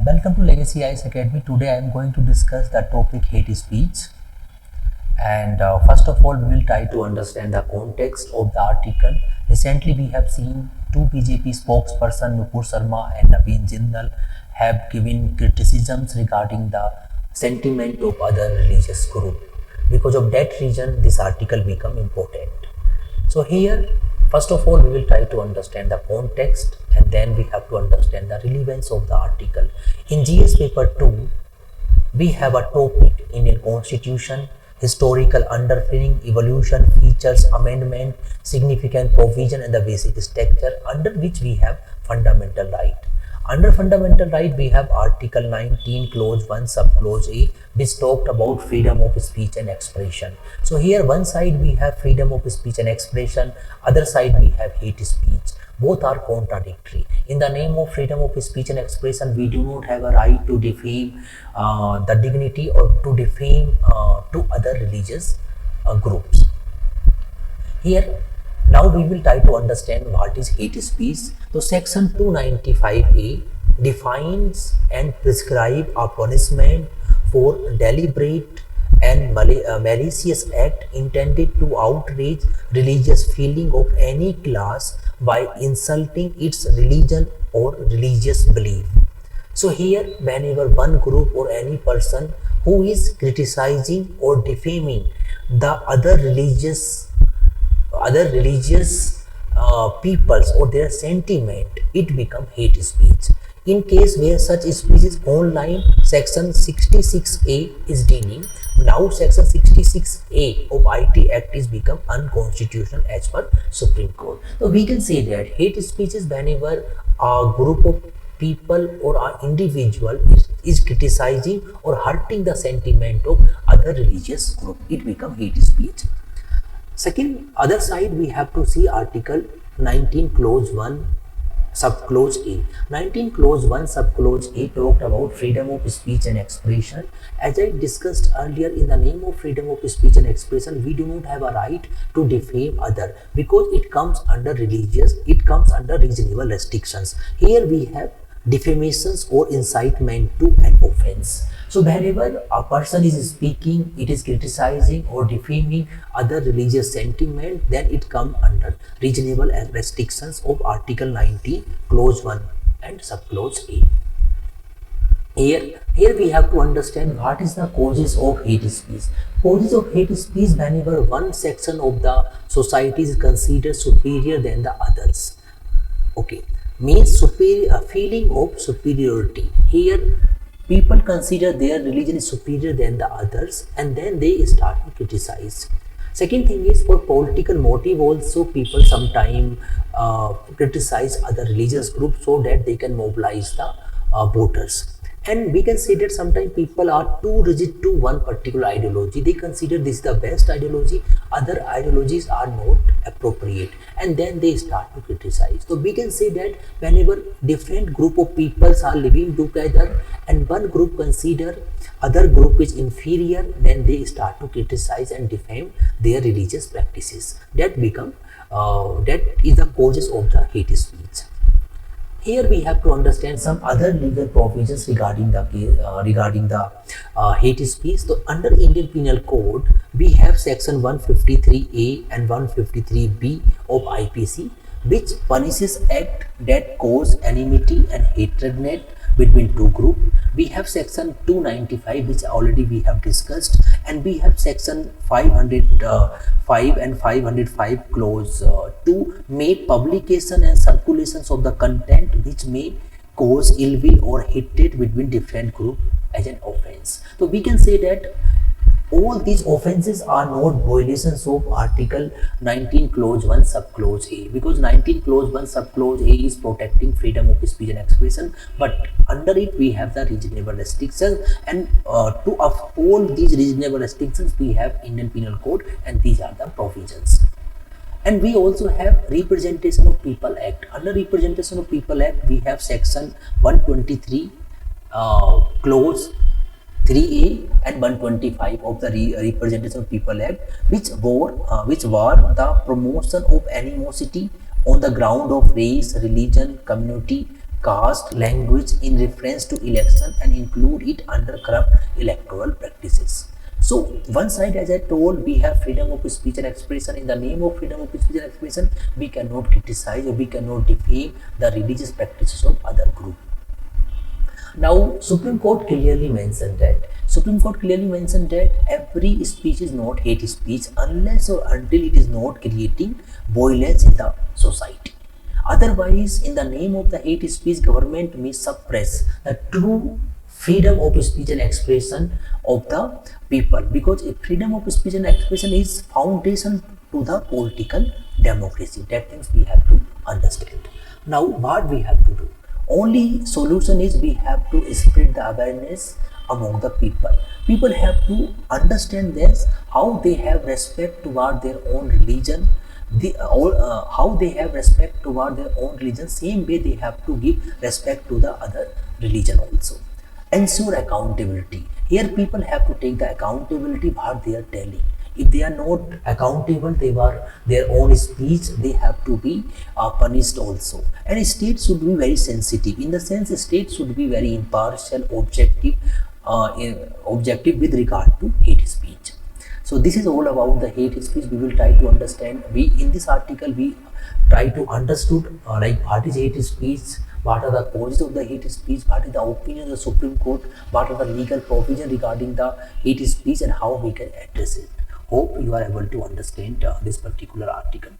Welcome to Legacy IS Academy. Today I am going to discuss the topic hate speech. And first of all, we will try to understand the context of the article. Recently, we have seen two BJP spokesperson, Nupur Sharma and Naveen Jindal, have given criticisms regarding the sentiment of other religious group. Because of that reason, this article become important. So here, first of all, we will try to understand the context, and then we have to understand the relevance of the article. In GS paper 2, we have a topic: Indian Constitution, historical underpinning, evolution, features, amendment, significant provision, and the basic structure, under which we have fundamental right. Under fundamental right, we have Article 19, Clause 1, Subclause A, which talked about freedom of speech and expression. So here, one side we have freedom of speech and expression, other side we have hate speech. Both are contradictory. In the name of freedom of speech and expression, we do not have a right to defame the dignity or to defame to other religious groups. Here, now we will try to understand what is hate speech. So section 295A defines and prescribes a punishment for deliberate and malicious act intended to outrage religious feeling of any class by insulting its religion or religious belief. So here, whenever one group or any person who is criticizing or defaming the other religious peoples or their sentiment, it becomes hate speech. In case where such speech is online, section 66A is dealing. Now section 66A of IT Act is become unconstitutional as per Supreme Court. So we can say that hate speech is whenever a group of people or an individual is criticizing or hurting the sentiment of other religious group, it becomes hate speech. Second, other side, we have to see Article 19, Clause 1, Subclause A. 19, Clause 1, Subclause A talked about freedom of speech and expression. As I discussed earlier, in the name of freedom of speech and expression, we do not have a right to defame other, because it comes under reasonable restrictions. Here we have defamations or incitement to an offense. So whenever a person is speaking, it is criticizing or defaming other religious sentiment, then it comes under reasonable restrictions of Article 19, Clause 1 and Subclause A. Here we have to understand what is the causes of hate speech. Causes of hate speech, whenever one section of the society is considered superior than the others. Okay, means a feeling of superiority. Here, people consider their religion is superior than the others, and then they start to criticize. Second thing is, for political motive also, people sometimes criticize other religious groups so that they can mobilize the voters. And we can say that sometimes people are too rigid to one particular ideology. They consider this is the best ideology, other ideologies are not appropriate, and then they start to criticize. So we can say that whenever different group of peoples are living together and one group consider other group is inferior, then they start to criticize and defame their religious practices. That is the causes of the hate speech. Here we have to understand some other legal provisions regarding the hate speech. So under Indian Penal Code, we have section 153A and 153B of IPC, which punishes act that cause enmity and hatred between two groups. We have section 295, which already we have discussed, and we have section 505 and 505 clause 2 make publication and circulations of the content which may cause ill will or hatred between different groups as an offense. So we can say that all these offenses are not violations of Article 19, Clause 1, Subclause A, because 19, Clause 1, Subclause A is protecting freedom of speech and expression, but under it we have the reasonable restrictions, and to uphold these reasonable restrictions we have Indian Penal Code, and these are the provisions. And we also have Representation of People Act. Under Representation of People Act, we have section 123, Clause 3A and 125 of the Representation of People Act, which were the promotion of animosity on the ground of race, religion, community, caste, language in reference to election and include it under corrupt electoral practices. So one side, as I told, we have freedom of speech and expression. In the name of freedom of speech and expression, we cannot criticize or we cannot defame the religious practices of other group. Now, Supreme Court clearly mentioned that every speech is not hate speech unless or until it is not creating violence in the society. Otherwise, in the name of the hate speech, government may suppress the true freedom of speech and expression of the people, because freedom of speech and expression is foundation to the political democracy. That things we have to understand. Now, what we have to do? Only solution is we have to spread the awareness among the people. People have to understand this, how they have respect toward their own religion, how they have respect toward their own religion, same way they have to give respect to the other religion also. Ensure accountability. Here people have to take the accountability what they are telling. If they are not accountable, they were their own speech, they have to be punished also. And state should be very sensitive, in the sense state should be very impartial, objective with regard to hate speech. So this is all about the hate speech. We will try to understand. In this article we try to understood like what is hate speech, what are the causes of the hate speech, what is the opinion of the Supreme Court, what are the legal provision regarding the hate speech, and how we can address it. Hope you are able to understand this particular article.